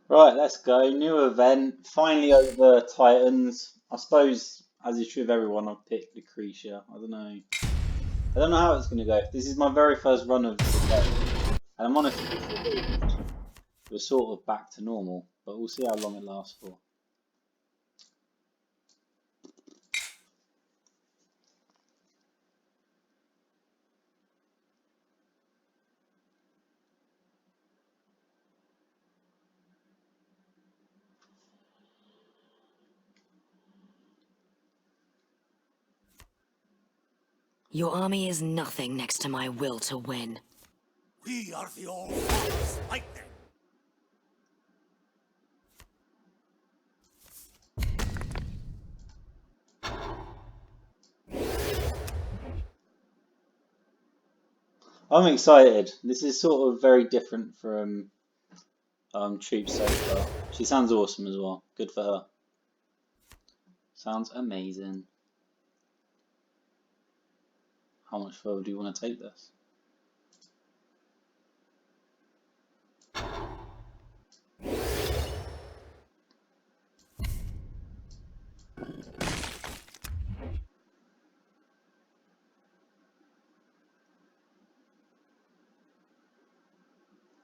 Right, let's go. New event. Finally over Titans. I suppose, as is true of everyone, I've picked Lucretia. I don't know. I don't know how it's going to go. This is my very first run of the game, and I'm honestly just relieved. We're sort of back to normal, but we'll see how long it lasts for. Your army is nothing next to my will to win. We are the All-Father's lightning. I'm excited. This is sort of very different from Troop so far. She sounds awesome as well. Good for her. Sounds amazing. How much further do you want to take this?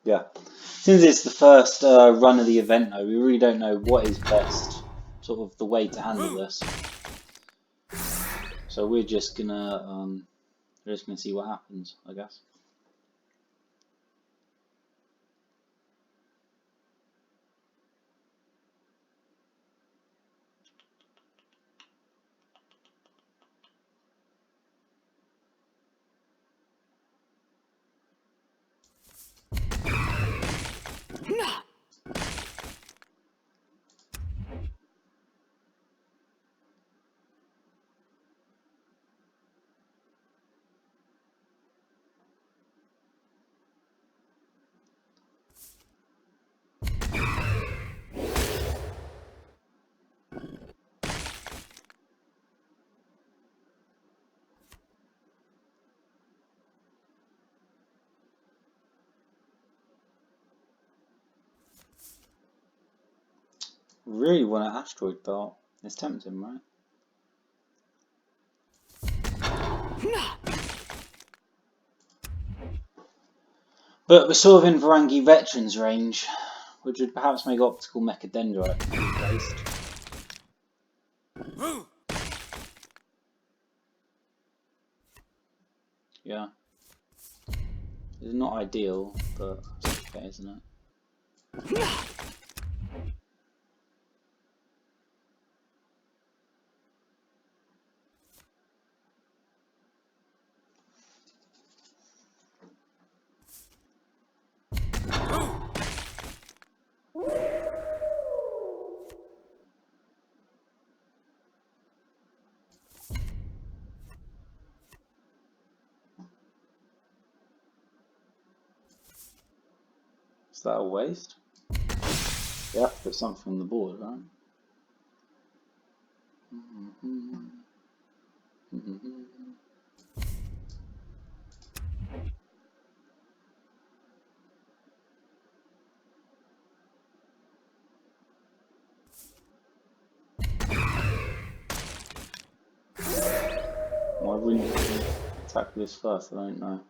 Yeah. Since it's the first run of the event, though, we really don't know what is best, sort of the way to handle this. So we're just gonna see what happens, I guess. Really want an asteroid belt. It's tempting, right? But we're sort of in Varangi Veterans range, which would perhaps make Optical Mechadendrite be replaced. Yeah. It's not ideal, but it's okay, isn't it? Is that a waste? You have to put something on the board, right? Why wouldn't you attack this first? I don't know.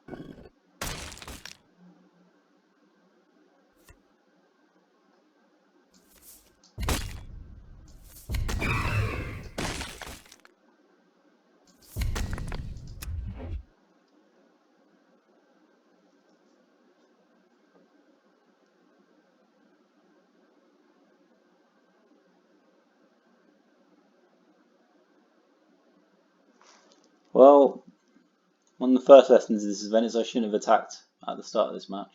Well, one of the first lessons of this event is I shouldn't have attacked at the start of this match.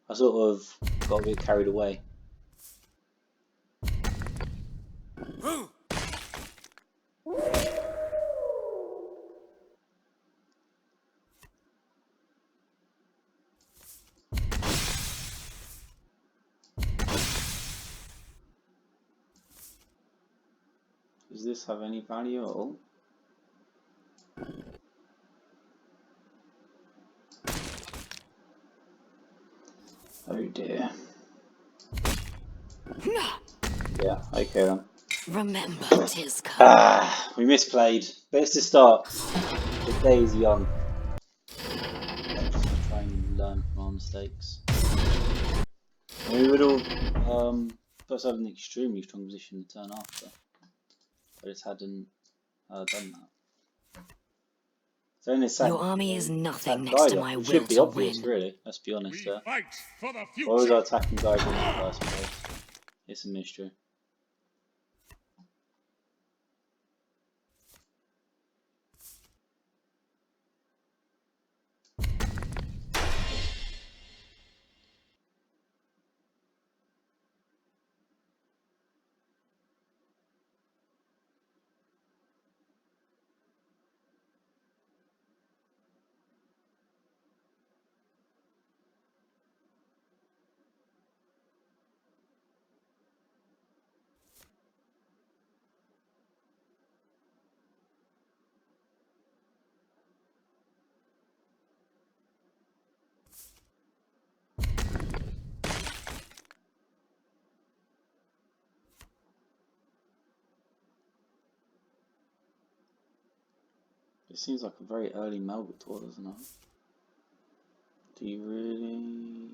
I sort of got a bit carried away. Does this have any value at all? Oh dear. Yeah, okay then. Remember, Tizka. Ah, we misplayed. But it's the start. The day is young. Let's try and learn from our mistakes. And we would all first have an extremely strong position to turn after. I just hadn't done that. So in this Your army is attack nothing next to Geiger, my which will should be to obvious win. really, let's be honest We there. fight for the Why was I future. attacking Geiger in the first place? It's a mystery. It seems like a very early Melbator, doesn't it? Do you really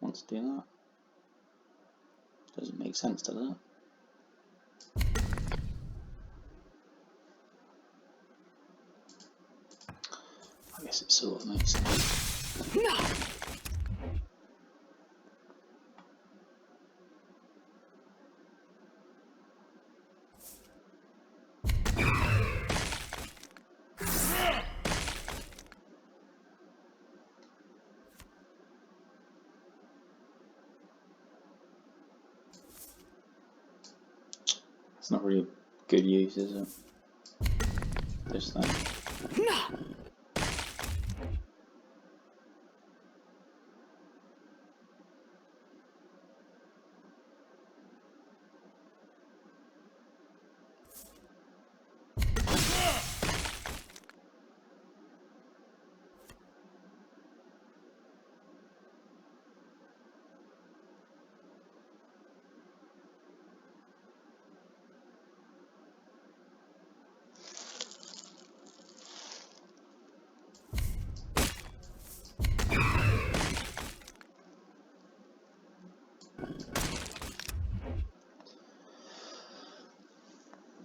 want to do that? Doesn't make sense, does it? I guess it sort of makes sense. It's not really good use, is it? This thing.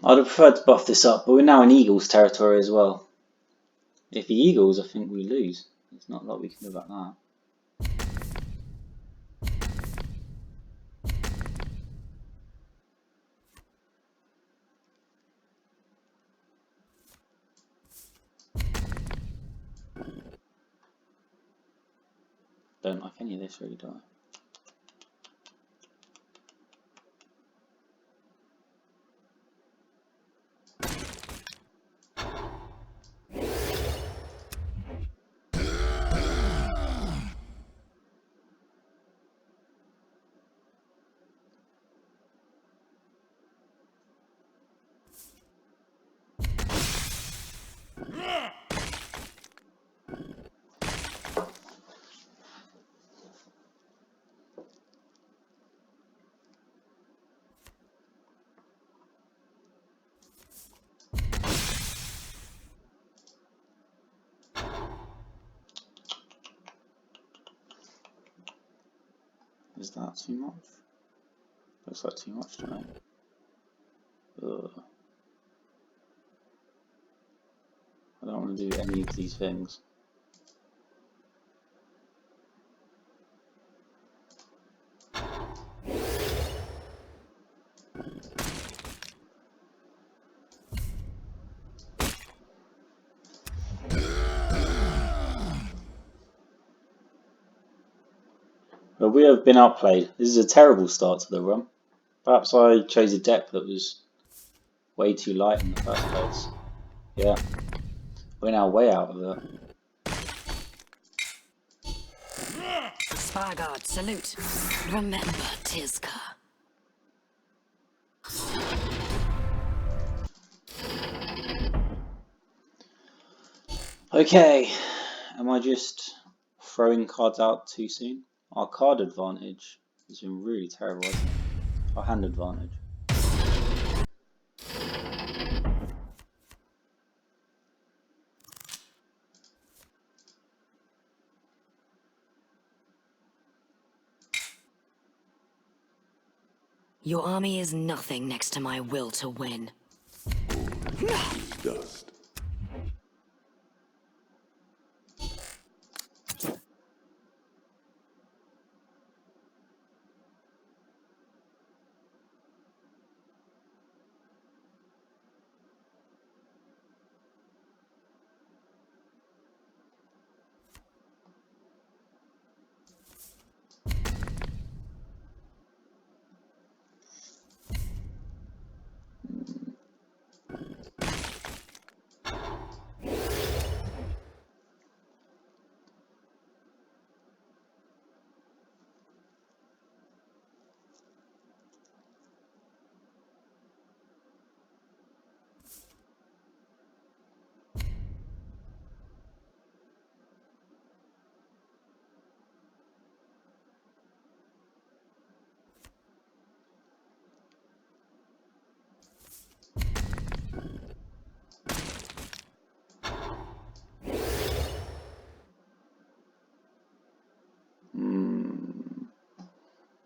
I'd have preferred to buff this up, but we're now in Eagles territory as well. If the Eagles, I think we lose. There's not a lot we can do about that. Don't like any of this really, do I? Is that too much? Looks like too much to me. Ugh. I don't want to do any of these things. But we have been outplayed. This is a terrible start to the run. Perhaps I chose a deck that was way too light in the first place. Yeah, we're now way out of it. Spargard, salute. Remember, Tizka. Okay, am I just throwing cards out too soon? Our card advantage has been really terrible, hasn't it? Or hand advantage. Your army is nothing next to my will to win. Dust.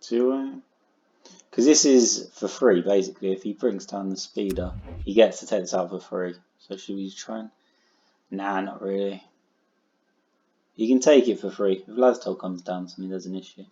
Two-way? Because this is for free, basically. If he brings down the speeder, he gets to take this out for free. So should we try and... Nah, not really. You can take it for free. If Laztol comes down to me, there's an issue.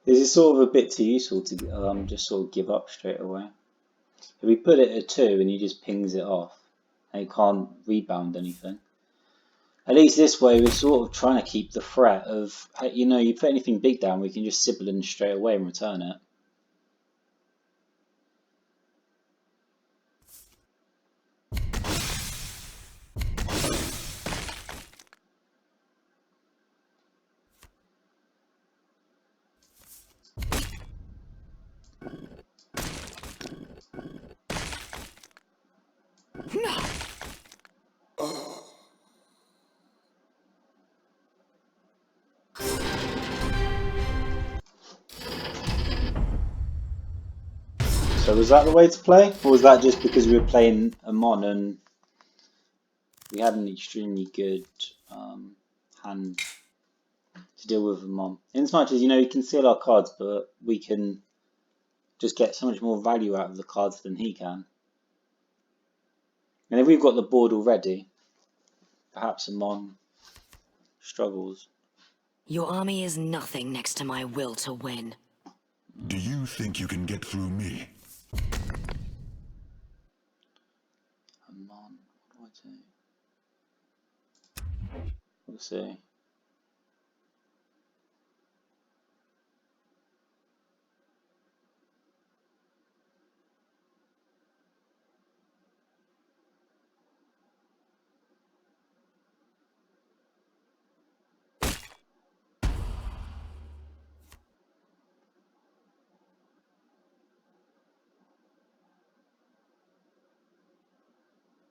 This is sort of a bit too useful to just sort of give up straight away. If we put it at 2 and he just pings it off, and he can't rebound anything. At least this way we're sort of trying to keep the threat of, you know, you put anything big down, we can just Sibyllin straight away and return it. So was that the way to play? Or was that just because we were playing Amon and we had an extremely good hand to deal with Amon? In as much as, you know, we can seal our cards, but we can just get so much more value out of the cards than he can. And if we've got the board already, perhaps Amon struggles. Your army is nothing next to my will to win. Do you think you can get through me? Amon, what do I do? We'll see.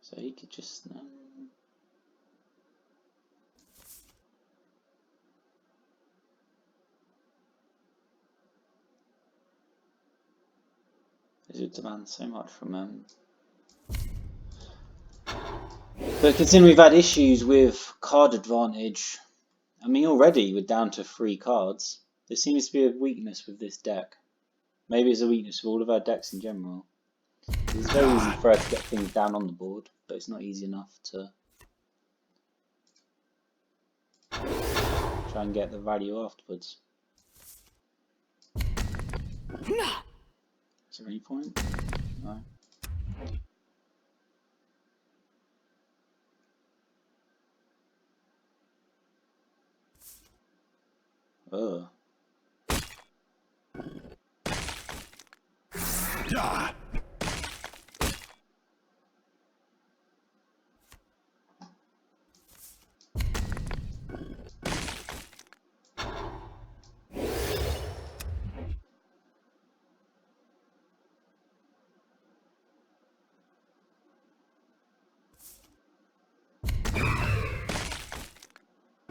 So he could just... It would demand so much from them. But considering we've had issues with card advantage, I mean already we're down to 3 cards. There seems to be a weakness with this deck. Maybe it's a weakness with all of our decks in general. It's very easy for us to get things down on the board, but it's not easy enough to try and get the value afterwards. Is there any point? No. Ugh. Yeah.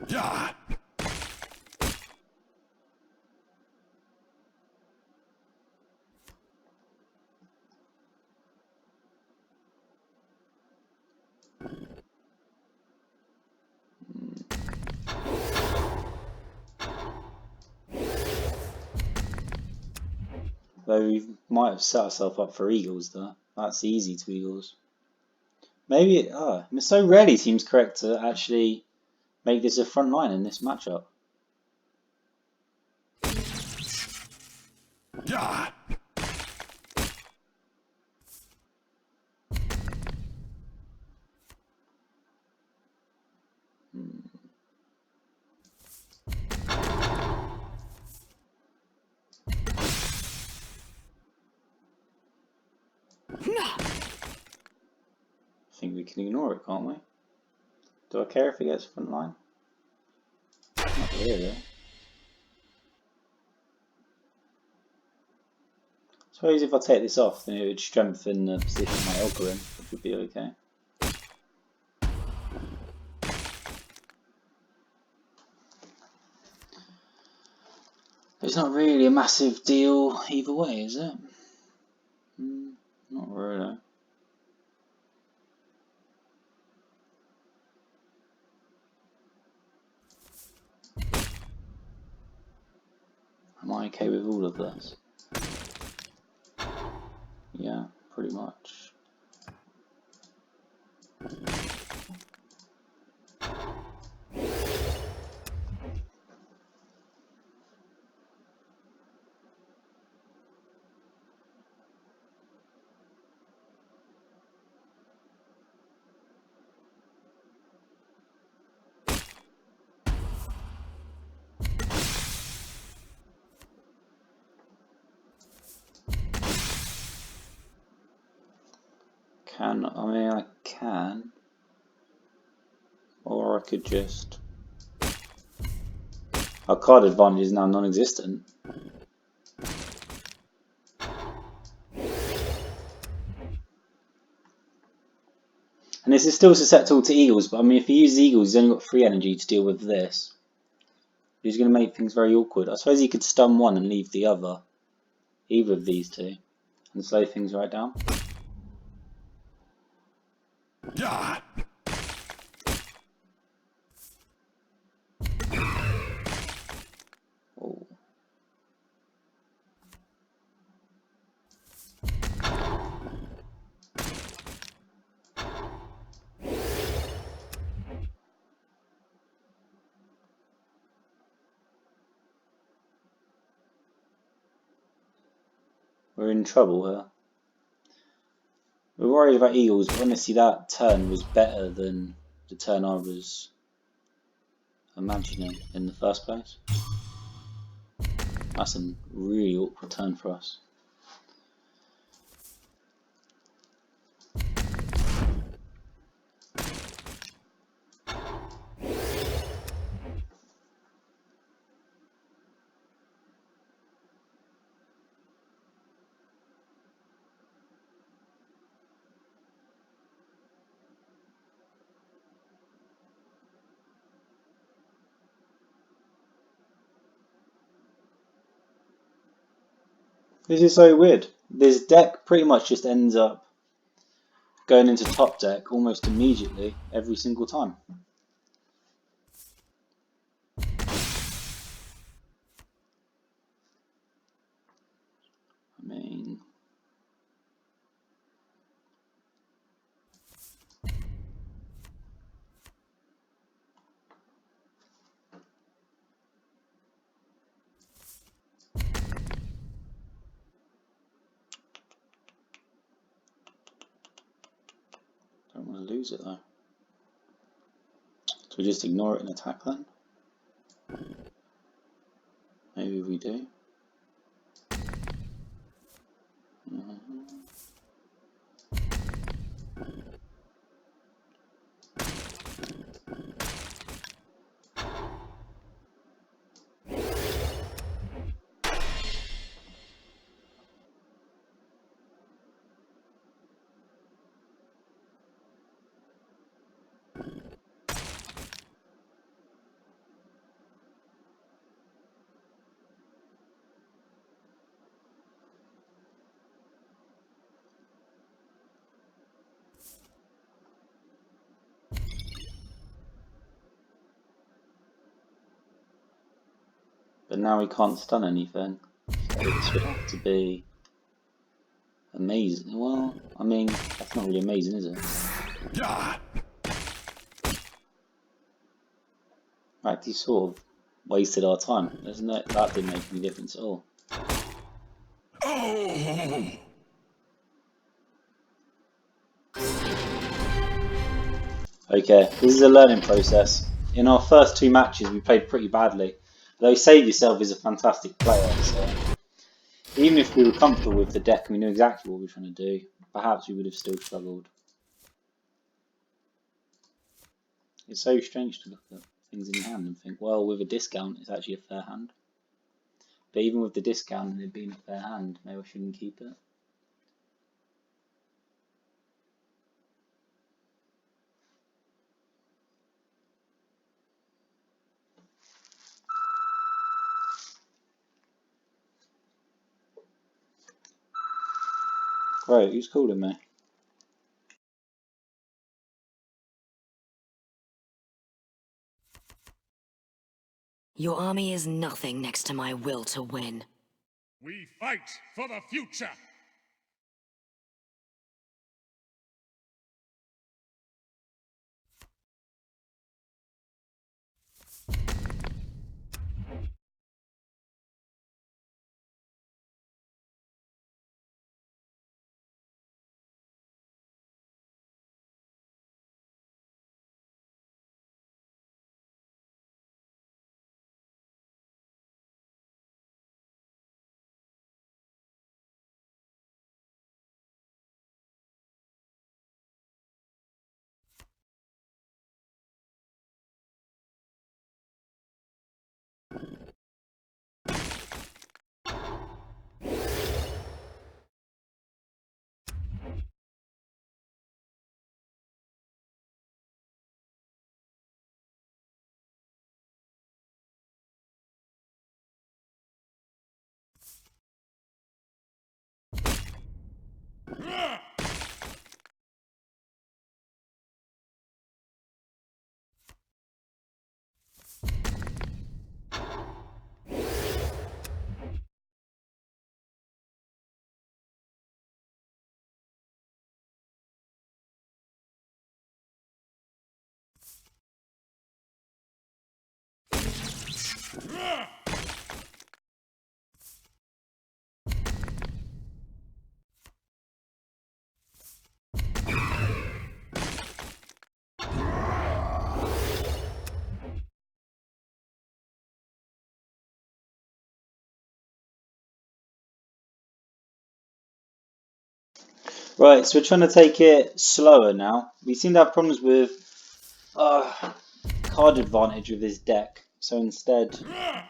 Yeah. Though we might have set ourselves up for eagles there. That's easy to eagles. Maybe it so rarely seems correct to actually make this a front line in this matchup. Yeah. I think we can ignore it, can't we? Do I care if it gets front line? Not really. I suppose if I take this off, then it would strengthen the position my Elgar in, which would be okay. It's not really a massive deal either way, is it? Not really. Am I okay with all of this? Yeah, pretty much. I can, or I could just. Our card advantage is now non-existent. And this is still susceptible to eagles, but I mean, if he uses eagles, he's only got 3 energy to deal with this. He's going to make things very awkward. I suppose he could stun one and leave the other, either of these two, and slow things right down. Yeah. Oh. We're in trouble here. We're worried about eagles, but honestly that turn was better than the turn I was imagining in the first place. That's a really awkward turn for us. This is so weird. This deck pretty much just ends up going into top deck almost immediately every single time. I mean, don't want to lose it though. So we just ignore it and attack then? Maybe we do. But now we can't stun anything. So this would have to be amazing. Well, I mean, that's not really amazing, is it? Yeah. Right, he sort of wasted our time. That didn't make any difference at all. Oh. Okay, this is a learning process. In our first 2 matches, we played pretty badly. Though Save Yourself is a fantastic player, so even if we were comfortable with the deck and we knew exactly what we were trying to do, perhaps we would have still struggled. It's so strange to look at things in your hand and think, well, with a discount, it's actually a fair hand. But even with the discount and it being a fair hand, maybe I shouldn't keep it. Right, who's calling me? Your army is nothing next to my will to win. We fight for the future. Right, so we're trying to take it slower now. We seem to have problems with card advantage with this deck. So instead, I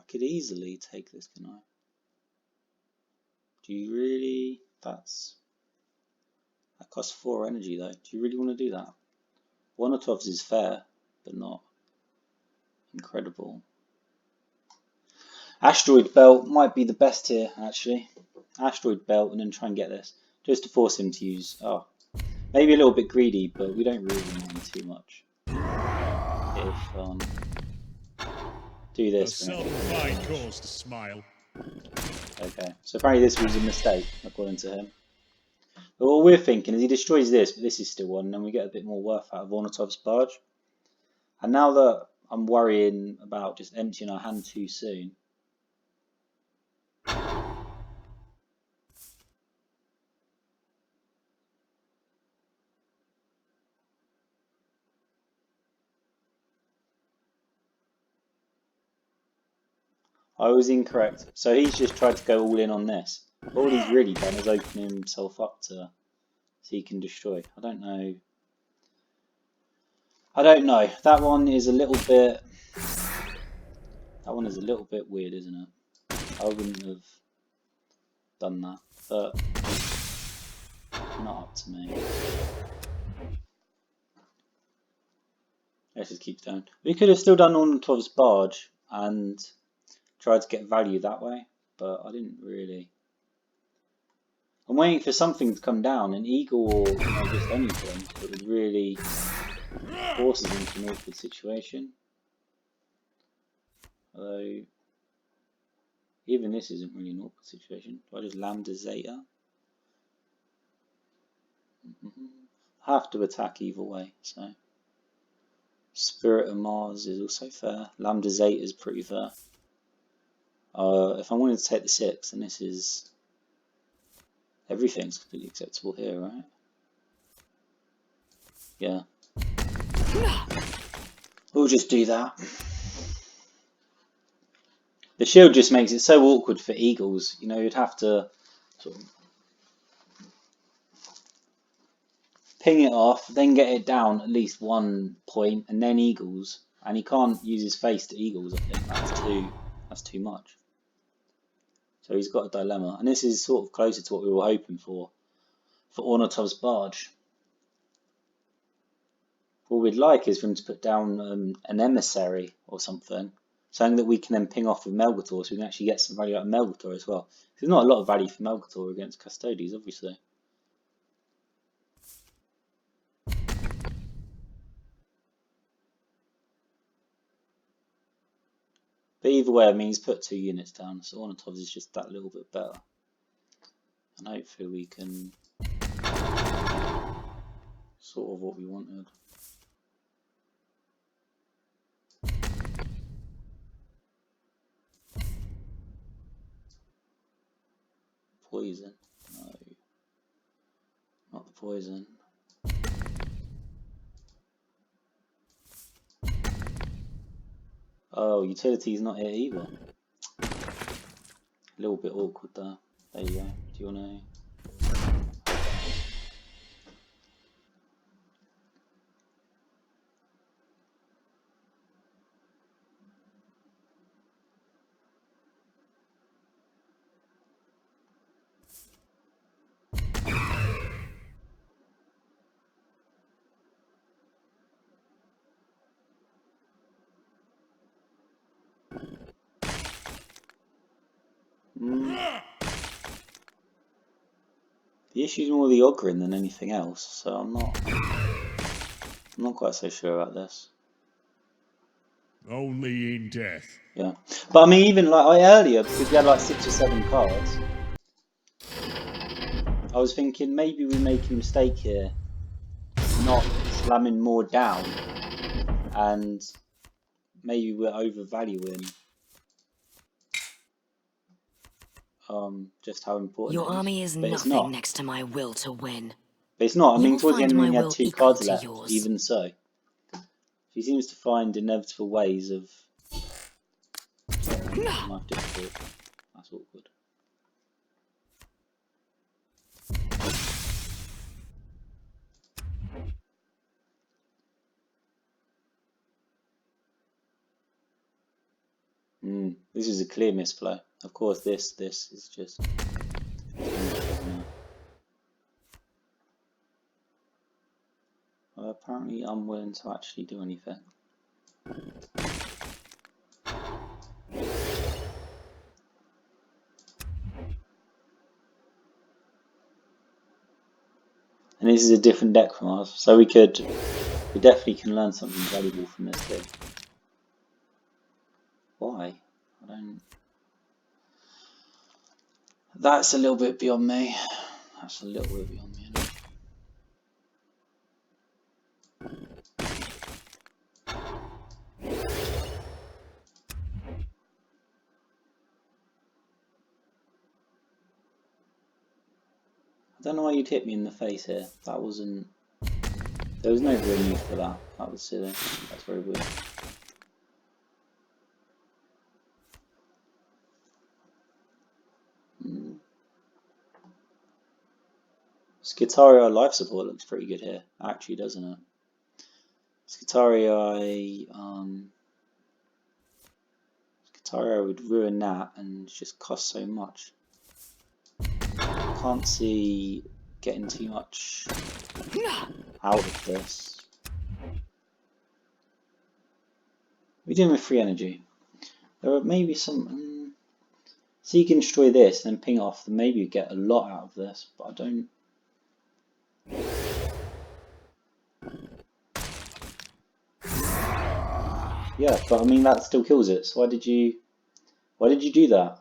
could easily take this, can I? Do you really? That costs 4 energy though. Do you really want to do that? 1 or 12 is fair, but not Incredible. Asteroid belt might be the best here, actually. Asteroid belt and then try and get this. Just to force him to use... Oh, maybe a little bit greedy, but we don't really mind too much. If, do this. A seldom find cause to smile. Okay, so apparently this was a mistake, according to him. But what we're thinking is he destroys this, but this is still one, and then we get a bit more worth out of Ornatov's barge. And now that I'm worrying about just emptying our hand too soon, I was incorrect. So he's just tried to go all in on this. All he's really done is open himself up to so he can destroy. I don't know. I don't know. That one is a little bit. That one is a little bit weird, isn't it? I wouldn't have done that, but not up to me. Let's just keep going. We could have still done Ornatov's barge and tried to get value that way, but I didn't really. I'm waiting for something to come down, an eagle or just anything that would really force us into an awkward situation. Although, even this isn't really an awkward situation. Do I just lambda zeta? I have to attack either way, so. Spirit of Mars is also fair. Lambda zeta is pretty fair. If I wanted to take the 6, then this is... Everything's completely acceptable here, right? Yeah. We'll just do that. The shield just makes it so awkward for eagles. You know, you'd have to sort of ping it off, then get it down at least 1 point, and then eagles. And he can't use his face to eagles, I think. That's too much. So he's got a dilemma. And this is sort of closer to what we were hoping for Ornatov's barge. What we'd like is for him to put down an emissary or something that we can then ping off with Melgator, so we can actually get some value out of Melgator as well. There's not a lot of value for Melgator against Custodes, obviously. But either way, I mean, he's put 2 units down, so Ornatov's is just that little bit better. And hopefully we can sort of what we wanted. Poison? No. Not the poison. Oh, utility's not here either. A little bit awkward there. There you go. Do you want to... The issue's more the Ogren than anything else, so I'm not quite so sure about this. Only in death. Yeah, but I mean, even like earlier, because we had like 6 or 7 cards, I was thinking maybe we make a mistake here, not slamming more down, and maybe we're overvaluing just how important Your it is. army is But it's nothing not. next to my will to win. But it's not. I mean, You'll towards the end, find we my only had will 2 equal cards to left. yours. Even so, he seems to find inevitable ways of making life difficult. That's awkward. This is a clear misplay. Of course, this is just. Well, apparently, I'm willing to actually do anything. And this is a different deck from ours, so we definitely can learn something valuable from this kid. Why? I don't. That's a little bit beyond me. That's a little bit beyond me. I don't know why you'd hit me in the face here. That wasn't. There was no real need for that. That was silly. That's very weird. Skitarii life support looks pretty good here, actually, doesn't it? Skitarii would ruin that and just cost so much. Can't see getting too much out of this. We're doing with free energy. There are maybe some. So you can destroy this, then ping off, then maybe you get a lot out of this, but I don't. Yeah, but I mean that still kills it. So why did you do that?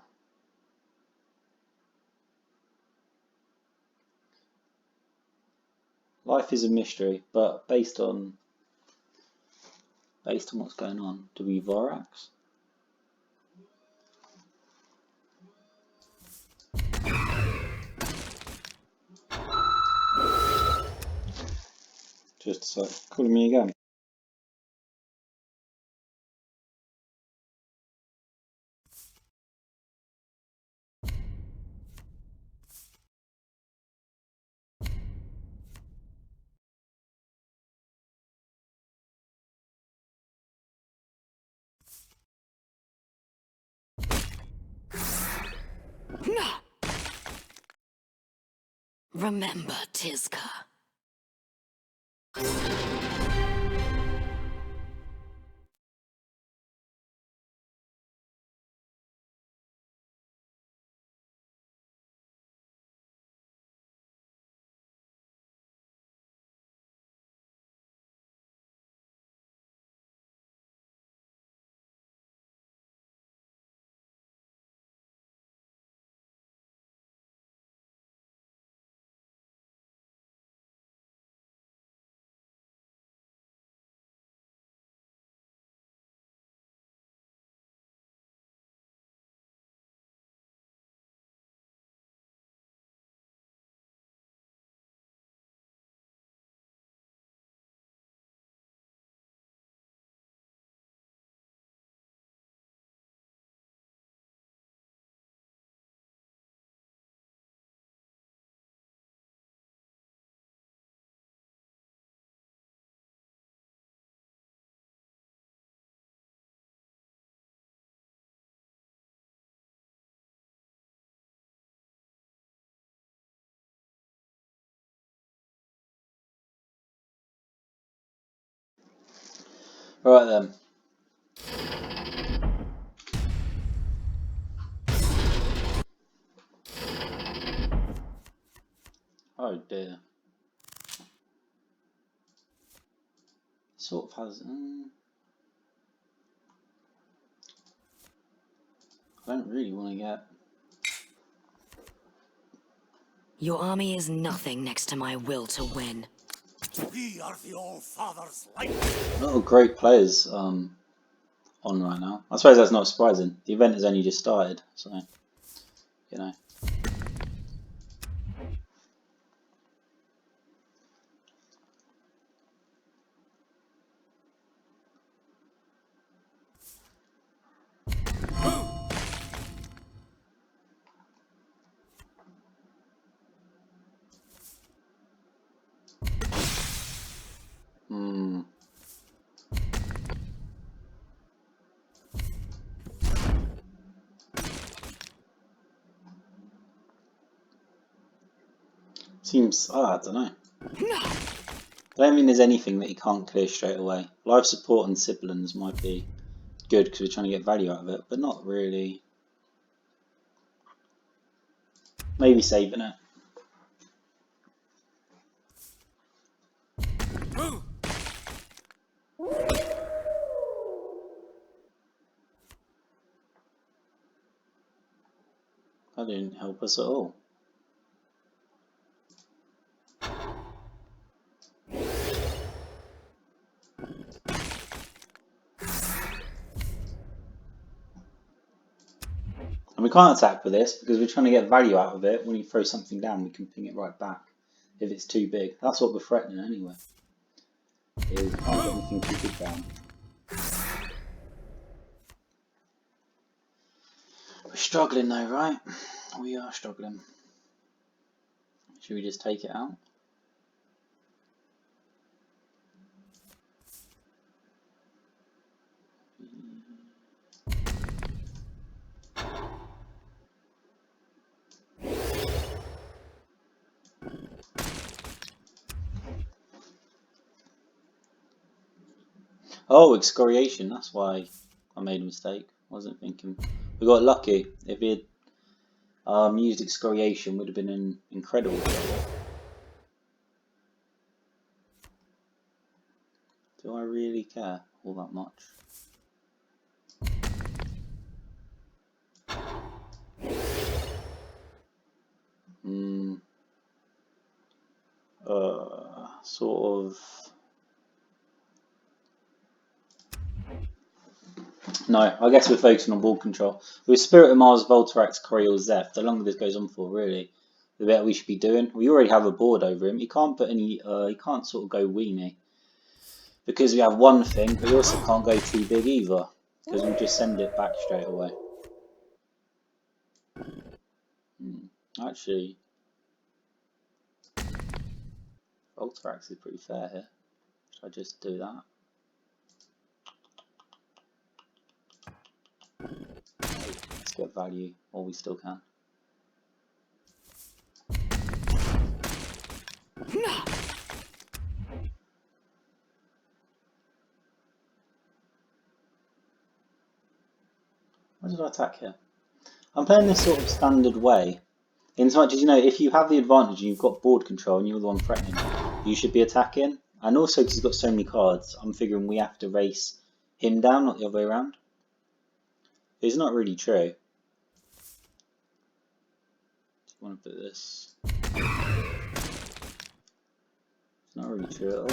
Life is a mystery, but based on what's going on, do we Vorax? Just calling me again. Remember, Tizka. Right then. Oh dear. Sort of has. I don't really want to get. Your army is nothing next to my will to win. We are the All-Father's light. A lot of great players on right now. I suppose that's not surprising. The event has only just started, so you know. Seems. I don't know. I don't mean there's anything that you can't clear straight away. Life support and siblings might be good because we're trying to get value out of it, but not really. Maybe saving it. That didn't help us at all. And we can't attack with this because we're trying to get value out of it. When you throw something down, we can ping it right back if it's too big. That's what we're threatening anyway. Is we can't get anything too big down. We're struggling though, right? We are struggling. Should we just take it out? Oh, excoriation. That's why I made a mistake. I wasn't thinking. We got lucky. If he had used excoriation, would have been an incredible trouble. Do I really care all that much? Sort of. No, I guess we're focusing on ball control. With Spirit of Mars, Voltarax, Coriol, Zeph, the longer this goes on for, really, the better we should be doing. We already have a board over him. You can't put any. You can't sort of go weenie because we have one thing, but you also can't go too big either because we'll just send it back straight away. Actually, Voltarax is pretty fair here. Should I just do that? Let's get value while we still can. Why did I attack here? I'm playing this sort of standard way. In as much as, you know, if you have the advantage and you've got board control and you're the one threatening, you should be attacking. And also because he's got so many cards, I'm figuring we have to race him down, not the other way around. It's not really true. I want to put this. It's not really true at all.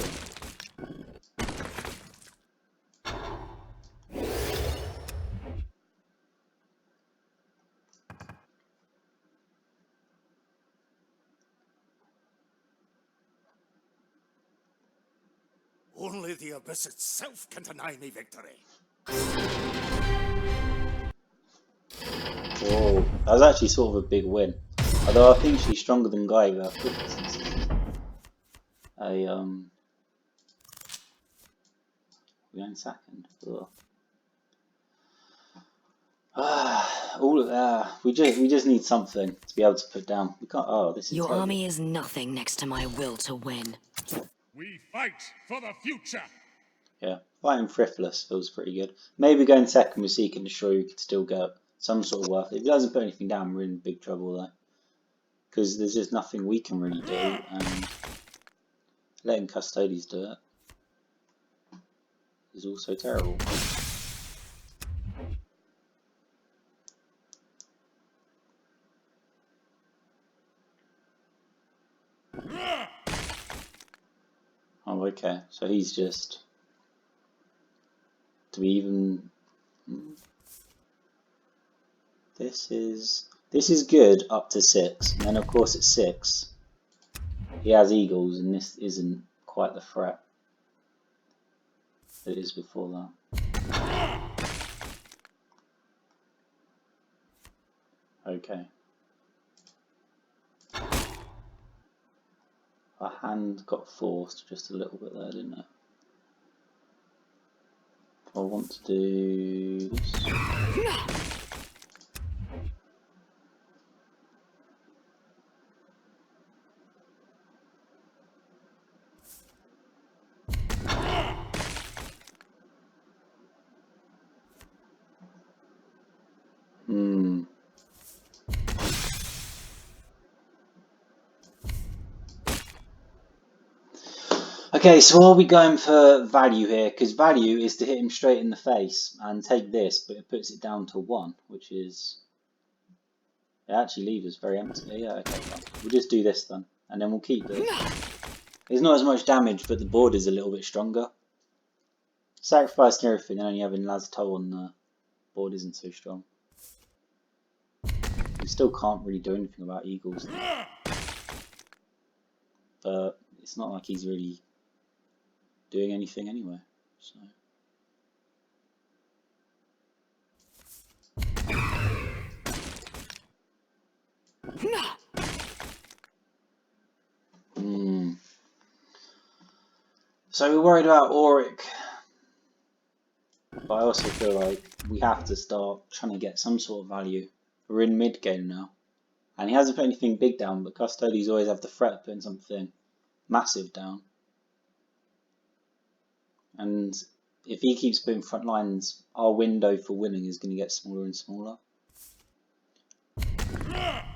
Only the abyss itself can deny me victory. Whoa, that was actually sort of a big win. Although I think she's stronger than Guy without we went second. Ugh. All of that. We just need something to be able to put down. We can't. Oh, this is Your terrible. army is nothing next to my will to win. We fight for the future. Yeah, fighting Thriftless feels pretty good. Maybe going second with Seek and Destroy, we could still get some sort of worth. If he doesn't put anything down, we're in big trouble though. Because there's just nothing we can really do, and letting Custodies do it is also terrible. Oh, okay. So he's just to be even. This is good up to 6, and then of course at 6 he has Eagles, and this isn't quite the threat that it is before that. Okay. Our hand got forced just a little bit there, didn't it? I want to do this. Okay, so are we going for value here? Because value is to hit him straight in the face and take this, but it puts it down to 1, which is... It actually leaves us very empty. Yeah, okay, fine. We'll just do this then, and then we'll keep this. It's not as much damage, but the board is a little bit stronger. Sacrificing everything and only having Lazto on the board isn't so strong. We still can't really do anything about Eagles, but it's not like he's really doing anything anyway. So. So we're worried about Auric, but I also feel like we have to start trying to get some sort of value. We're in mid game now, and he hasn't put anything big down, but Custodies always have the threat of putting something massive down. And if he keeps putting front lines, our window for winning is going to get smaller and smaller.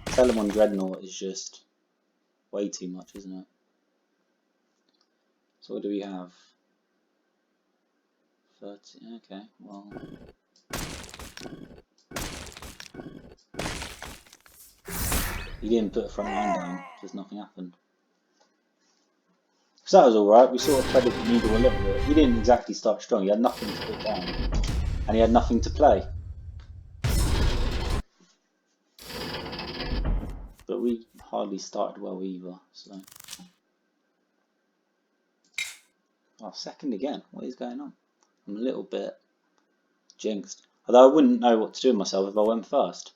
Telemon Dreadnought is just way too much, isn't it? So what do we have? 30, okay, well... He didn't put a front line down, just nothing happened. So that was alright, we sort of threaded the needle a little bit. He didn't exactly start strong, he had nothing to put down. And he had nothing to play. But we hardly started well either, so... Oh, second again, what is going on? I'm a little bit jinxed. Although I wouldn't know what to do with myself if I went first.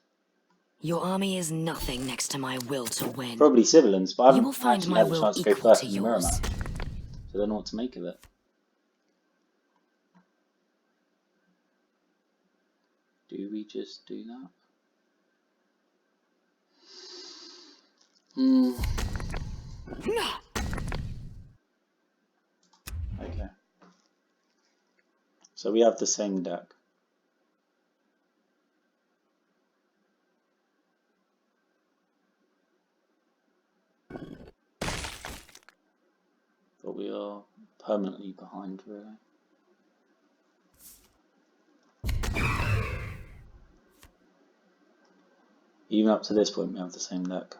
Your army is nothing next to my will to win. Probably civilians, but I You will haven't find actually my had a will chance to go equal first to in the mirror yours. match. So I don't know what to make of it. Do we just do that? Okay. So we have the same deck. But we are permanently behind, really. Even up to this point, we have the same deck.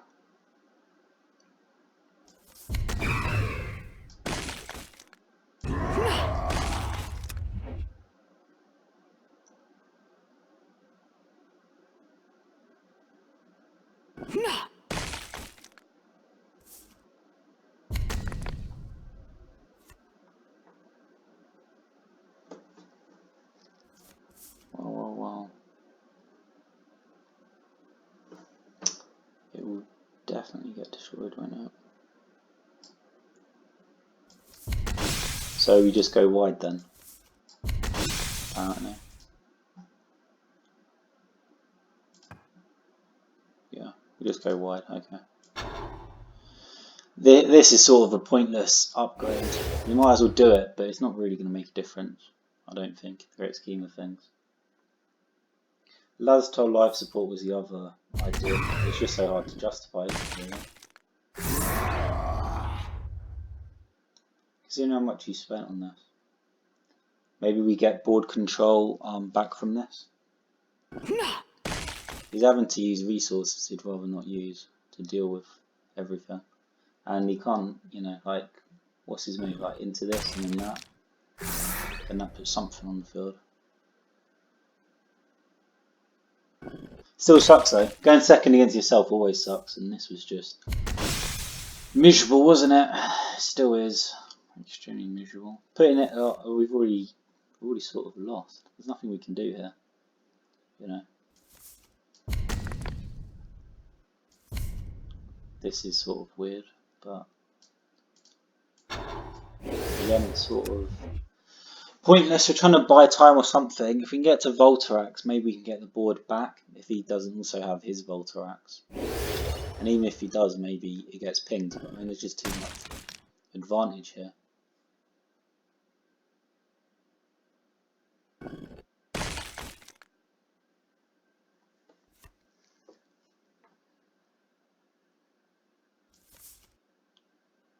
Well. It will definitely get destroyed right now. So we just go wide then, apparently. Yeah, we just go wide, okay. This is sort of a pointless upgrade. You might as well do it, but it's not really going to make a difference, I don't think, in the great scheme of things. Laztol life support was the other idea. It's just so hard to justify, really. Considering how much you spent on this. Maybe we get board control back from this. He's having to use resources he'd rather not use to deal with everything. And he can't, you know, like, what's his move? Like, into this and then that. Then that puts something on the field. Still sucks though. Going second against yourself always sucks, and this was just miserable, wasn't it? Still is. Extremely miserable. Putting it, we've already sort of lost. There's nothing we can do here, you know. This is sort of weird, but again, it's sort of pointless. We're trying to buy time or something. If we can get to Voltarax, maybe we can get the board back if he doesn't also have his Voltarax. And even if he does, maybe it gets pinged. But I mean, there's just too much advantage here.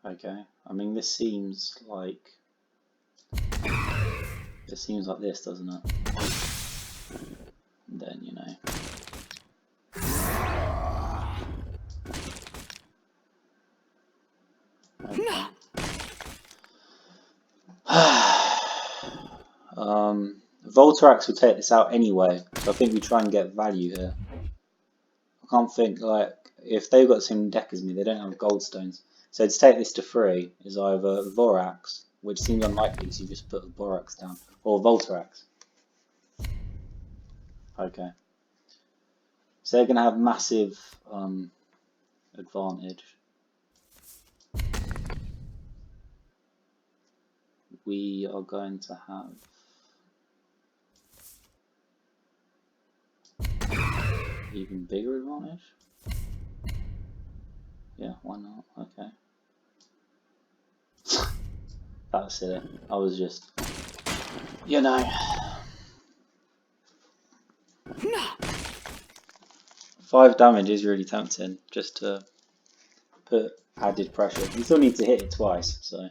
Okay. I mean, this seems like this, doesn't it? And then, you know. Okay. Voltarax will take this out anyway, so I think we try and get value here. I can't think, like, if they've got the same deck as me, they don't have gold stones. So to take this to 3 is either Vorax, which seems unlikely because you just put Vorax down, or Voltarax. Okay. So they're going to have massive advantage. We are going to have even bigger advantage. Yeah, why not? Okay. That was silly. I was just, you know. 5 damage is really tempting, just to put added pressure. You still need to hit it twice, so.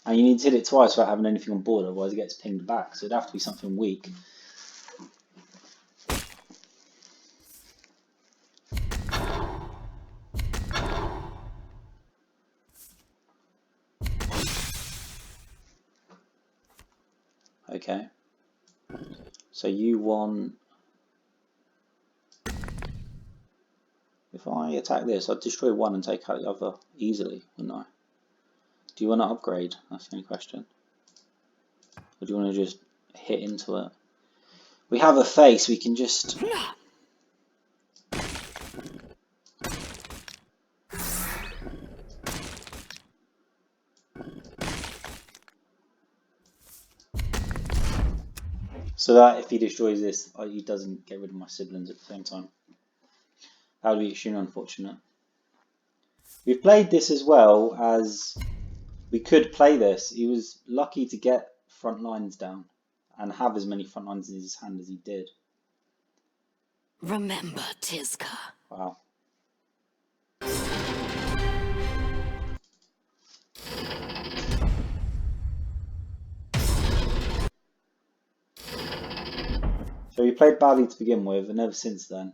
And you need to hit it twice without having anything on board, otherwise it gets pinged back. So it'd have to be something weak. Okay. So you want... If I attack this, I'd destroy one and take out the other easily, wouldn't I? Do you want to upgrade? That's the only question. Or do you want to just hit into it? We have a face, we can just... So that if he destroys this, he doesn't get rid of my siblings at the same time. That would be extremely unfortunate. We've played this as well as we could play this. He was lucky to get front lines down and have as many front lines in his hand as he did. Remember, Tizka. Wow. So we played badly to begin with, and ever since then,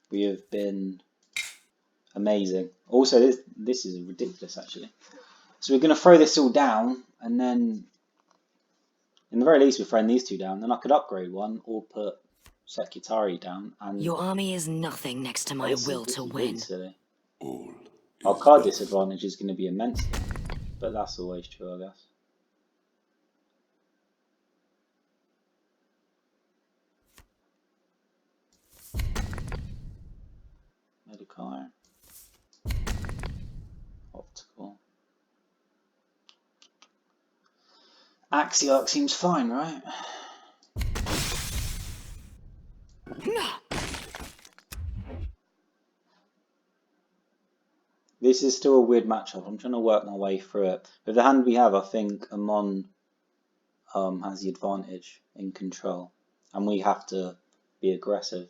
we have been amazing. Also, this is ridiculous, actually. So we're going to throw this all down, and then, in the very least, we're throwing these two down. Then I could upgrade one, or put Sekitari down. And Your army is nothing next to my will this to is really win. silly. All Our card disadvantage is going to be immense, but that's always true, I guess. Medical. Optical. Axiarch seems fine, right? This is still a weird matchup. I'm trying to work my way through it. With the hand we have, I think Amon has the advantage in control, and we have to be aggressive.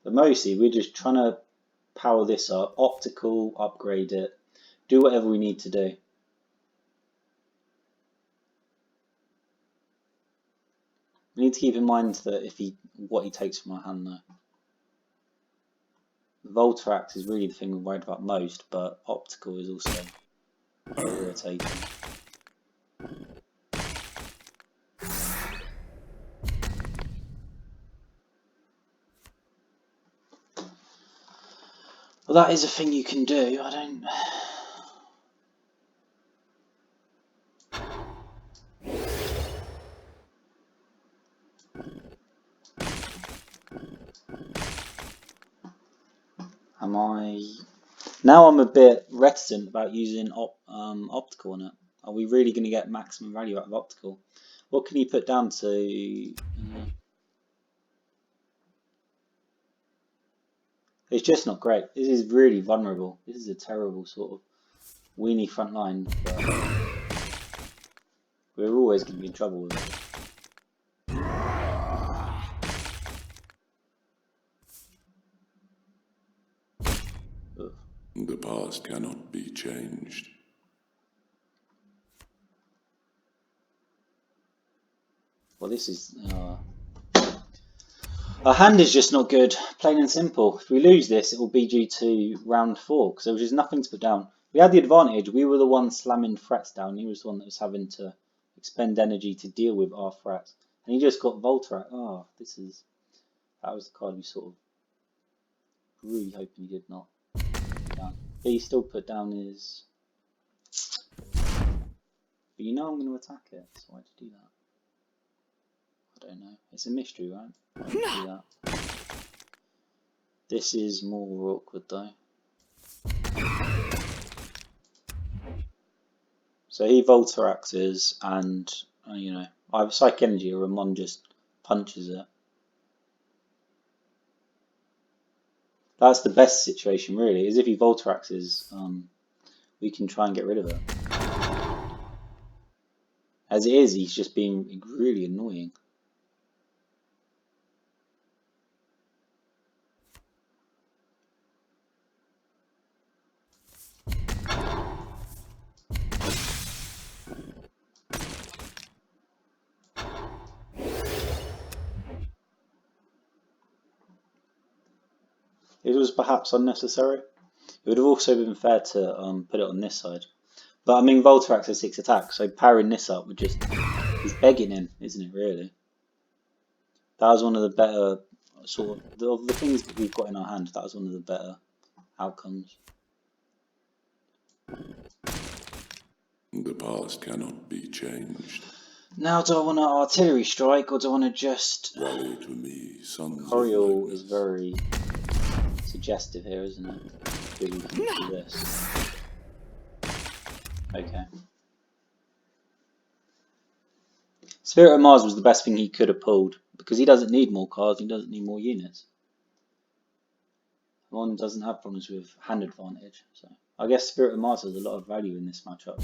But mostly, we're just trying to power this up, optical, upgrade it, do whatever we need to do. We need to keep in mind that what he takes from our hand, though. Voltarax is really the thing we're worried about most, but optical is also irritating. Well, that is a thing you can do. I don't... Am I... Now I'm a bit reticent about using optical on it. Are we really going to get maximum value out of optical? What can you put down to... It's just not great. This is really vulnerable. This is a terrible sort of weenie front line. But we're always going to be in trouble with it. past cannot be changed. Well, this is... our hand is just not good, plain and simple. If we lose this, it will be due to round 4, because there was just nothing to put down. We had the advantage. We were the one slamming threats down. He was the one that was having to expend energy to deal with our threats. And he just got Voltrak. Oh, that was the card we sort of really hoping he did not put down. But he still put down his... But you know I'm going to attack it, so why'd you do that? I don't know. It's a mystery, right? Why would you do that? This is more awkward though. So he Voltaraxes and, you know, I have Psychic Energy or Ramon just punches it. That's the best situation really, is if he Voltaraxes, we can try and get rid of it. As it is, he's just being really annoying. It was perhaps unnecessary. It would have also been fair to put it on this side. But I mean, Voltarax has 6 attacks, so powering this up would just... He's begging him, isn't it, really? That was one of the better, sort of the things that we've got in our hand, that was one of the better outcomes. The past cannot be changed. Now do I want to artillery strike, or do I want to just... Rally to me, sons of Coriol is Magnus. very suggestive here, isn't it? Really can do this. Okay. Spirit of Mars was the best thing he could have pulled, because he doesn't need more cards, he doesn't need more units. One doesn't have problems with hand advantage, so I guess Spirit of Mars has a lot of value in this matchup.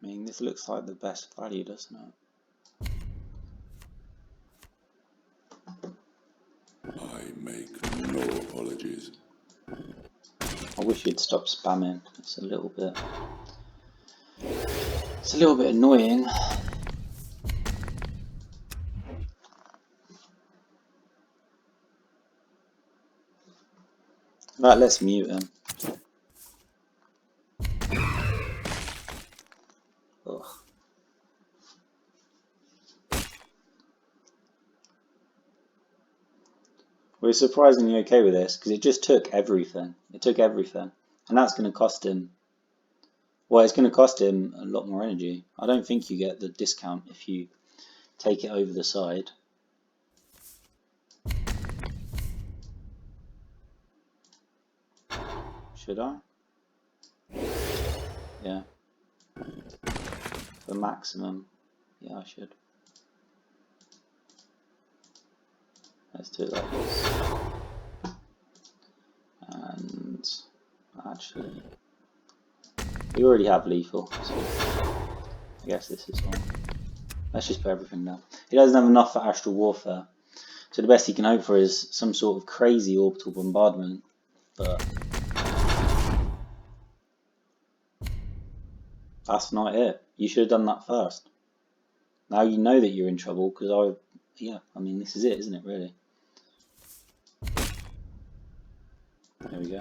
I mean, this looks like the best value, doesn't it? I make no apologies. I wish you'd stop spamming. It's a little bit annoying. Right, let's mute him. Ugh. We're surprisingly okay with this because it just took everything. It took everything, and that's going to cost him. Well, it's going to cost him a lot more energy. I don't think you get the discount if you take it over the side. Should I? Yeah. For maximum. Yeah, I should. Let's do it like this. And actually, we already have lethal, so I guess this is one. Let's just put everything down. He doesn't have enough for Astral Warfare, so the best he can hope for is some sort of crazy orbital bombardment, but that's not it. You should have done that first. Now you know that you're in trouble, because I mean, this is it, isn't it, really? There we go.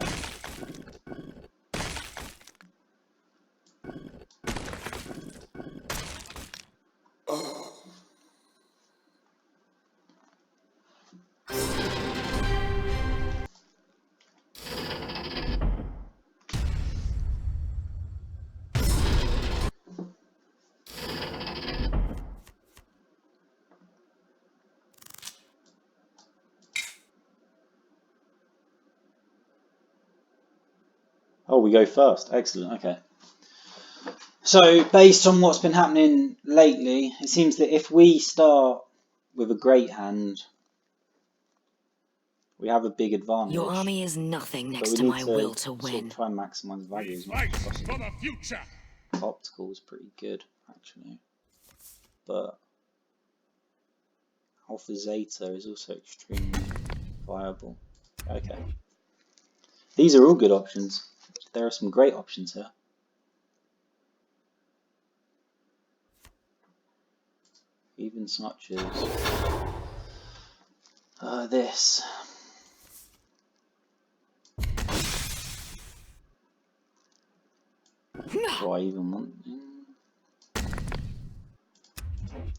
Oh, we go first. Excellent. Okay. So, based on what's been happening lately, it seems that if we start with a great hand, We have a big advantage. Your army is nothing but next we to need my will to sort win. of try and maximise value We as much fight as for possible. the future. Optical is pretty good, actually. But Alpha Zeta is also extremely viable. Okay. These are all good options. There are some great options here. Even such as this. Do I even want...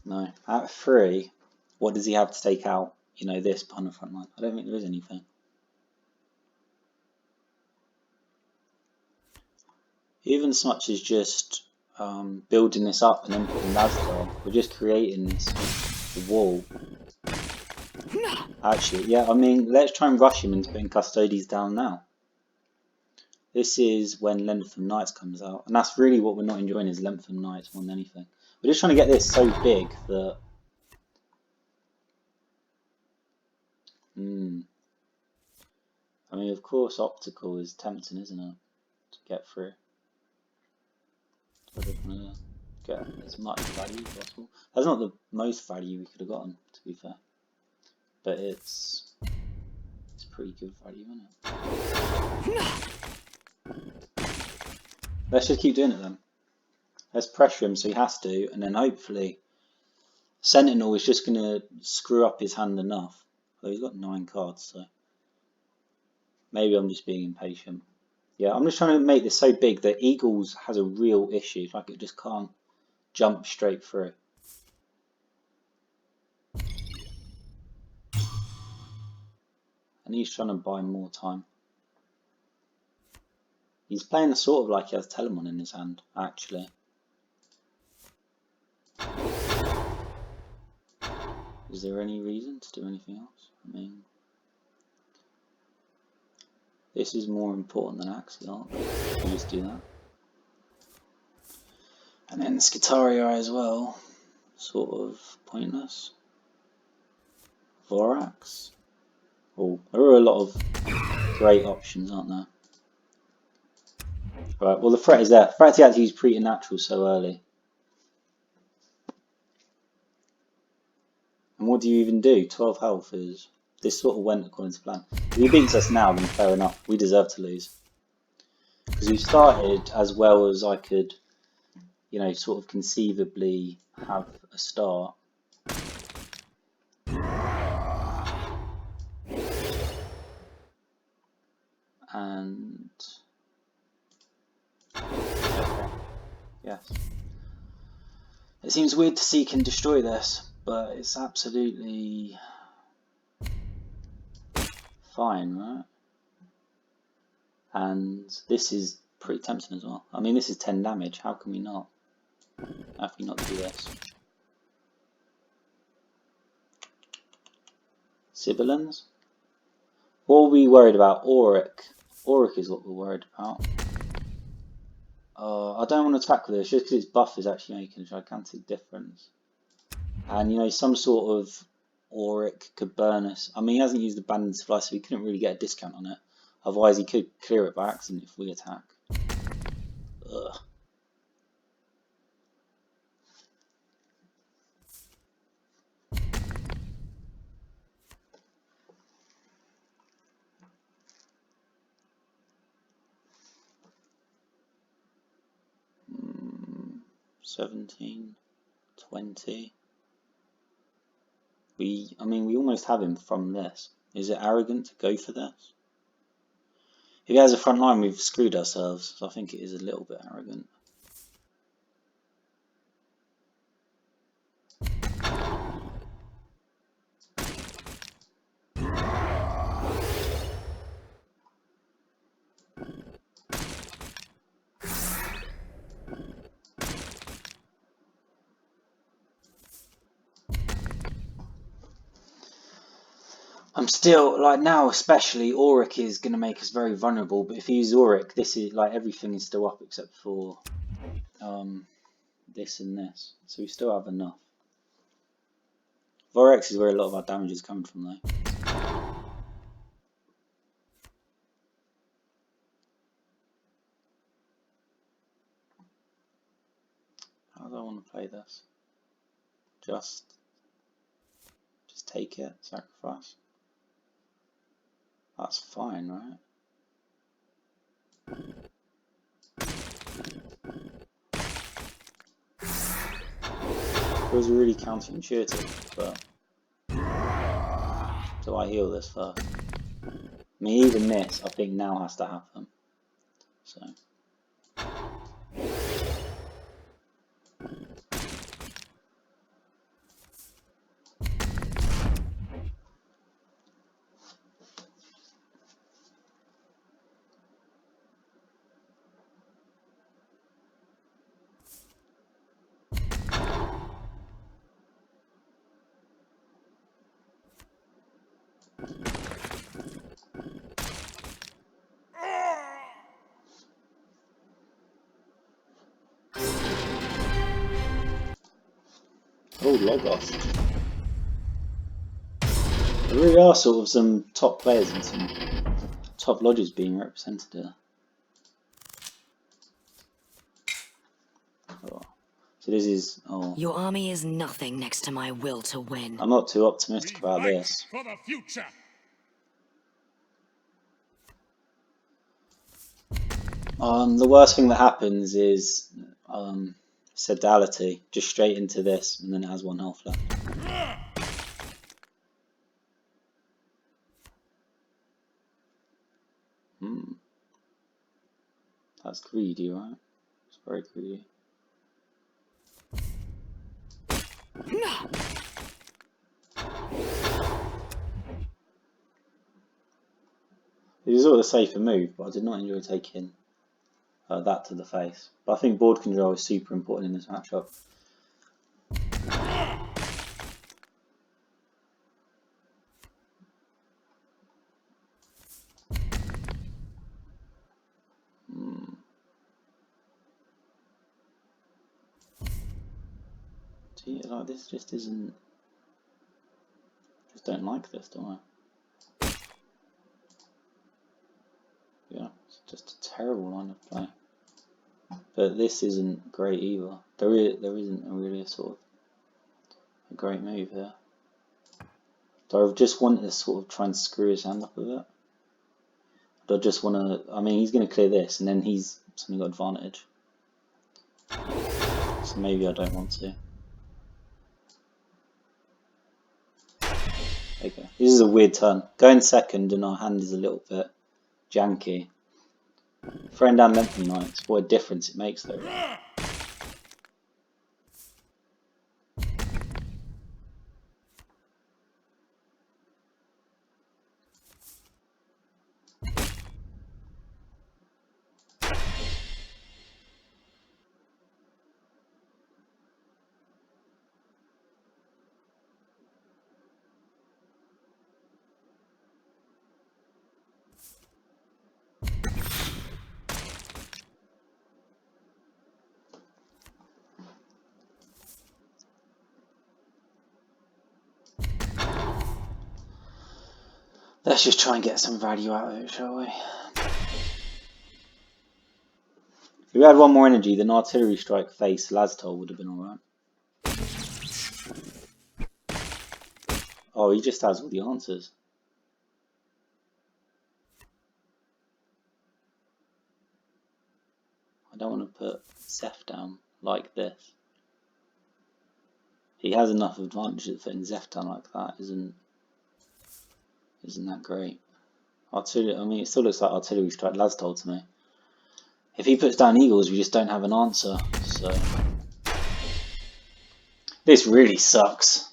No. At 3, what does he have to take out? You know, this behind the front line. I don't think there is anything. Even such as just building this up and then putting Lazar, we're just creating this wall. Actually, yeah, I mean, let's try and rush him into putting Custodes down now. This is when Lentham Knights comes out, and that's really what we're not enjoying is Lentham Knights more than anything. We're just trying to get this so big that... I mean, of course, optical is tempting, isn't it, to get through. I just want to get as much value as possible. That's not the most value we could have gotten, to be fair. But it's pretty good value, isn't it? Let's just keep doing it then. Let's pressure him so he has to, and then hopefully Sentinel is just going to screw up his hand enough. Although he's got 9 cards, so maybe I'm just being impatient. Yeah, I'm just trying to make this so big that Eagles has a real issue. Like it just can't jump straight through. And he's trying to buy more time. He's playing sort of like he has Telemon in his hand, actually. Is there any reason to do anything else? I mean, this is more important than Axion. We'll just do that. And then Skitarii as well. Sort of pointless. Vorax. Oh, there are a lot of great options, aren't there? Right, well the threat is there. The threat to actually use preternatural so early. And what do you even do? 12 health is... This sort of went according to plan. If he beats us now, then fair enough. We deserve to lose. Because we started as well as I could, you know, sort of conceivably have a start. And... Okay. Yes. It seems weird to seek and destroy this, but it's absolutely fine, right? And this is pretty tempting as well. I mean, this is 10 damage. How can we not? How can we not do this? Sibilans? What are we worried about? Auric. Auric is what we're worried about. I don't want to attack with this just because its buff is actually making a gigantic difference. And you know, some sort of Auric could burn us. I mean, he hasn't used the Abandoned Supply, so he couldn't really get a discount on it. Otherwise, he could clear it by accident if we attack. Ugh. Mm, 17, 20. I mean, we almost have him from this. Is it arrogant to go for this? If he has a front line, we've screwed ourselves. So I think it is a little bit arrogant. I'm still, like now especially, Auric is going to make us very vulnerable, but if you use Auric, this is, like, everything is still up except for this and this. So we still have enough. Vorax is where a lot of our damage is coming from though. do I want to play this? Just take it, sacrifice. That's fine, right? It was really counterintuitive, but do I heal this first? I mean, even this, I think now has to happen. So. Oh, Logos. There really are sort of some top players and some top lodges being represented here. Oh. So this is... oh. Your army is nothing next to my will to win. I'm not too optimistic We about fight this. for the future. The worst thing that happens is Sedality, just straight into this, and then it has 1 health left. That's greedy, right? It's very greedy. It is sort of a safer move, but I did not enjoy taking that to the face. But I think board control is super important in this matchup. See, like this just isn't... just don't like this, don't I? Yeah, it's just a terrible line of play. But this isn't great either. There isn't really a sort of a great move here. Do I just want to sort of try and screw his hand up with it? Do I just want to... I mean, he's going to clear this, and then he's suddenly got advantage. So maybe I don't want to. Okay, this is a weird turn. Going second and our hand is a little bit janky. Throwing down Lengthy Knights, what a difference it makes though, right? Let's just try and get some value out of it, shall we? If we had 1 more energy, then artillery strike face Laztol would have been alright. Oh, he just has all the answers. I don't want to put Zeph down like this. He has enough advantage that putting Zeph down like that isn't that great. Artillery, I mean, it still looks like artillery strike Laztol to me. If he puts down Eagles, we just don't have an answer. So this really sucks.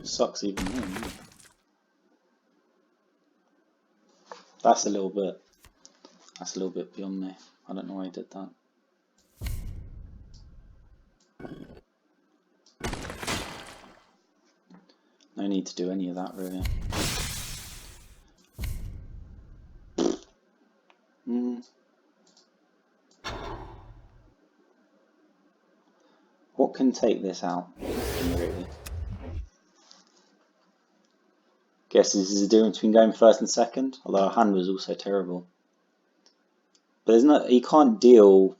Sucks even more. That's a little bit beyond me. I don't know why he did that. No need to do any of that really. What can take this out? Nothing really. Guess this is the difference between going first and second. Although our hand was also terrible. But there's no, he can't deal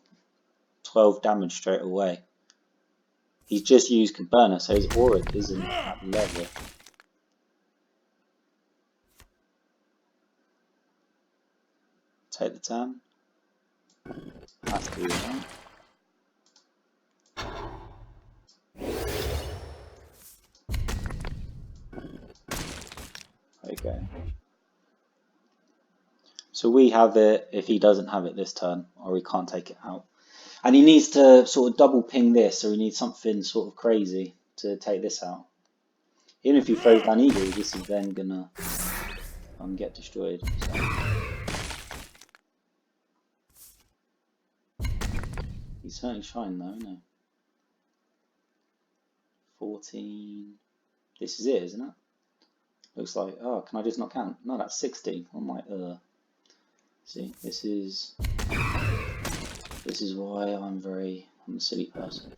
12 damage straight away. He's just used Caverna, so his auric isn't at level. Take the turn. Has to be right. Okay. So we have it if he doesn't have it this turn, or he can't take it out. And he needs to sort of double ping this, or he needs something sort of crazy to take this out. Even if he throws down Eagle, this is then gonna get destroyed. So. He's certainly trying though, isn't he? 14. This is it, isn't it? Looks like, oh, can I just not count? No, that's 60. I'm like, See, this is why I'm a silly person.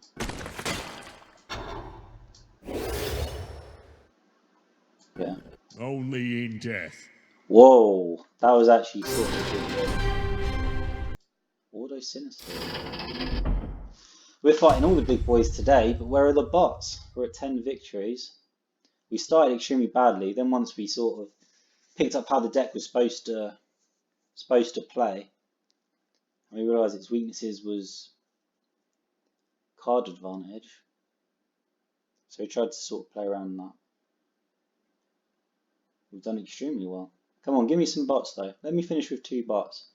Yeah. Only in death. Whoa, that was actually sort of good. Auto Sinister. We're fighting all the big boys today, but where are the bots? We're at 10 victories. We started extremely badly, then once we sort of picked up how the deck was supposed to play, and we realised its weaknesses was card advantage. So we tried to sort of play around that. We've done extremely well. Come on, give me some bots though. Let me finish with 2 bots.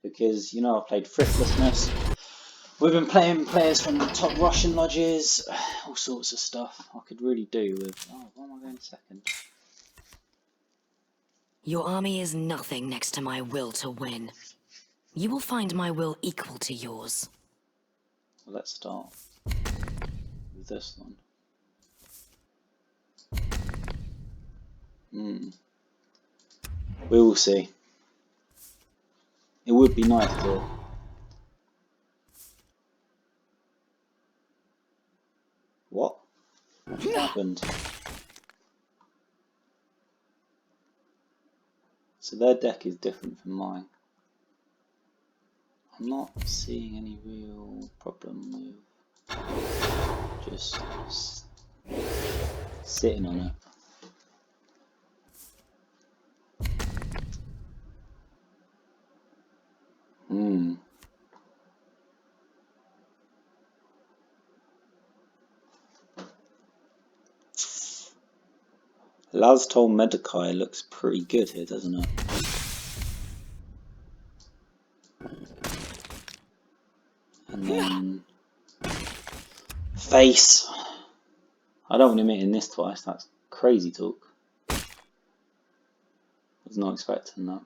Because, you know, I've played Thriftlessness. We've been playing players from the top Russian lodges. All sorts of stuff I could really do with... Oh, why am I going second? Your army is nothing next to my will to win. You will find my will equal to yours. Well, let's start with this one. We will see. It would be nice to... What? What just happened? So their deck is different from mine. I'm not seeing any real problem with just sitting on it. Laztol Medicae looks pretty good here, doesn't it? And then face. I don't want him hitting this twice, that's crazy talk. Was not expecting that.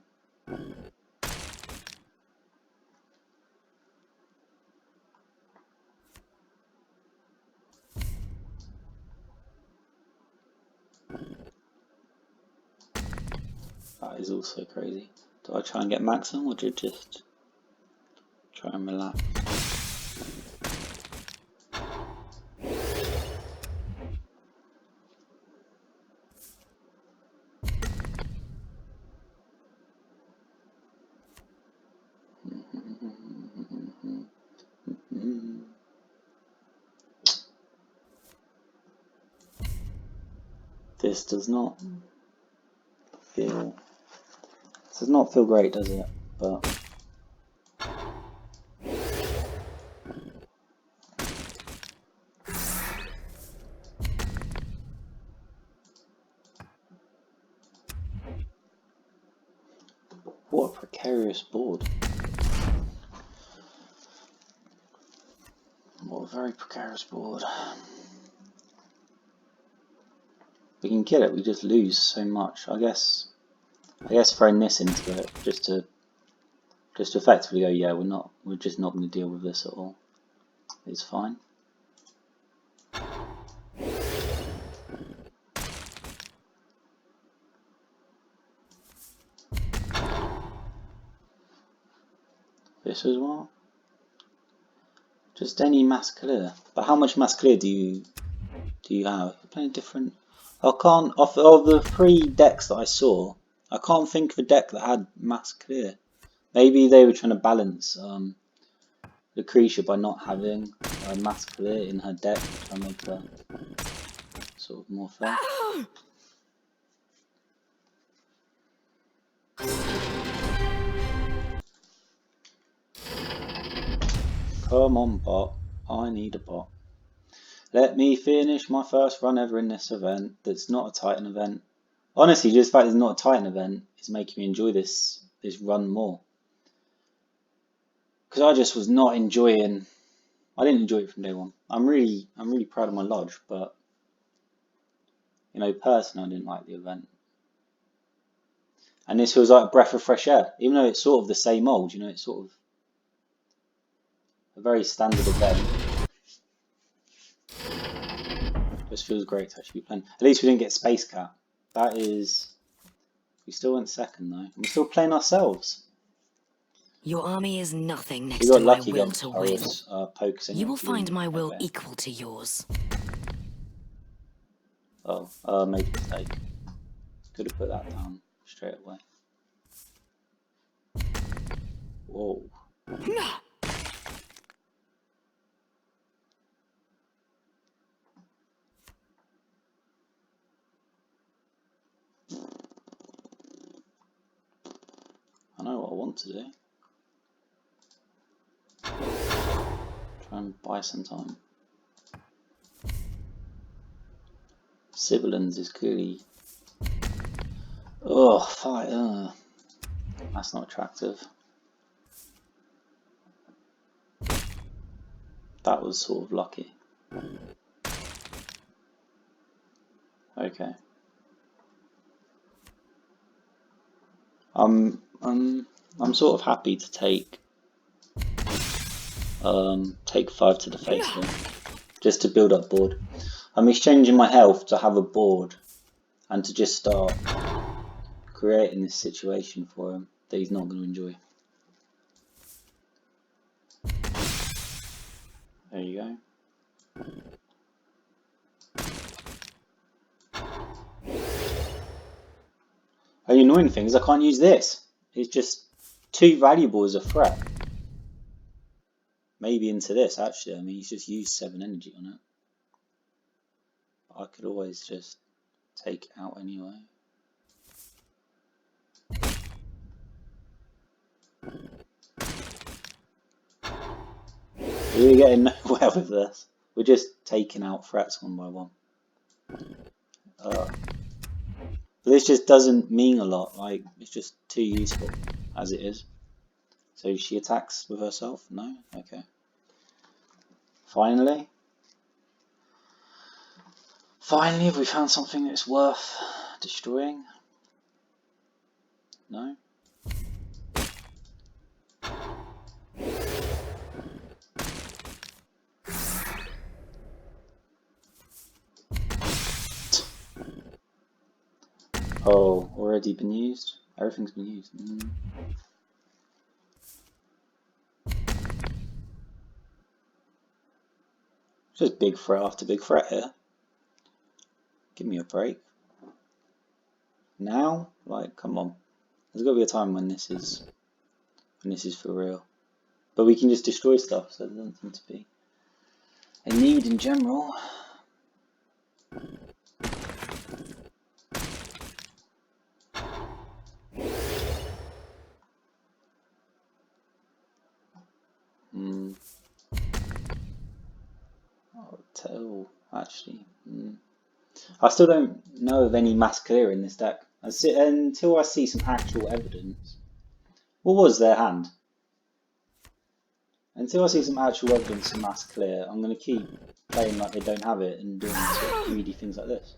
That is also crazy. Do I try and get maximum or do I just try and relax? This does not feel great, does it? But what a precarious board. What a very precarious board. We can kill it, we just lose so much. I guess throwing this into it just to effectively go, yeah, we're just not going to deal with this at all. It's fine. This as well. Just any mass clear. But how much mass clear do you have? You're playing different. I can't of the 3 decks that I saw. I can't think of a deck that had mass clear. Maybe they were trying to balance Lucretia by not having mass clear in her deck, trying to make her sort of more fair. Come on, bot. I need a bot. Let me finish my first run ever in this event that's not a Titan event. Honestly, just the fact it's not a Titan event is making me enjoy this run more. Because I just was not enjoying... I didn't enjoy it from day one. I'm really proud of my lodge, but... You know, personally, I didn't like the event. And this feels like a breath of fresh air. Even though it's sort of the same old, you know, it's sort of... a very standard event. Just feels great to actually be playing. At least we didn't get Space Cat. That is... We still went second though. And we're still playing ourselves. Your army is nothing We next got to my lucky will against to win. Tara's pokes anyway. You will find my will Okay. equal to yours. Oh, made a mistake. Could have put that down straight away. Whoa. I know what I want to do. Try and buy some time. Sibilance is clearly... Oh, fight. That's not attractive. That was sort of lucky. Okay. I'm sort of happy to take 5 to the face here, just to build up board. I'm exchanging my health to have a board and to just start creating this situation for him that he's not going to enjoy. There you go. The annoying thing is I can't use this. It's just too valuable as a threat. Maybe into this actually. I mean, he's just used 7 energy on it. I could always just take it out anyway. We're getting nowhere with this. We're just taking out threats one by one. But this just doesn't mean a lot. Like, it's just too useful as it is. So she attacks with herself? No? Okay. Finally. Finally, have we found something that's worth destroying? No? Oh, already been used? Everything's been used. Just big threat after big threat here. Give me a break. Now? Like, come on. There's got to be a time when this is for real. But we can just destroy stuff, so there doesn't seem to be a need in general. I'll tell, actually. I still don't know of any mass clear in this deck. Until I see some actual evidence. What was their hand? Until I see some actual evidence of mass clear, I'm going to keep playing like they don't have it and doing sort of greedy things like this.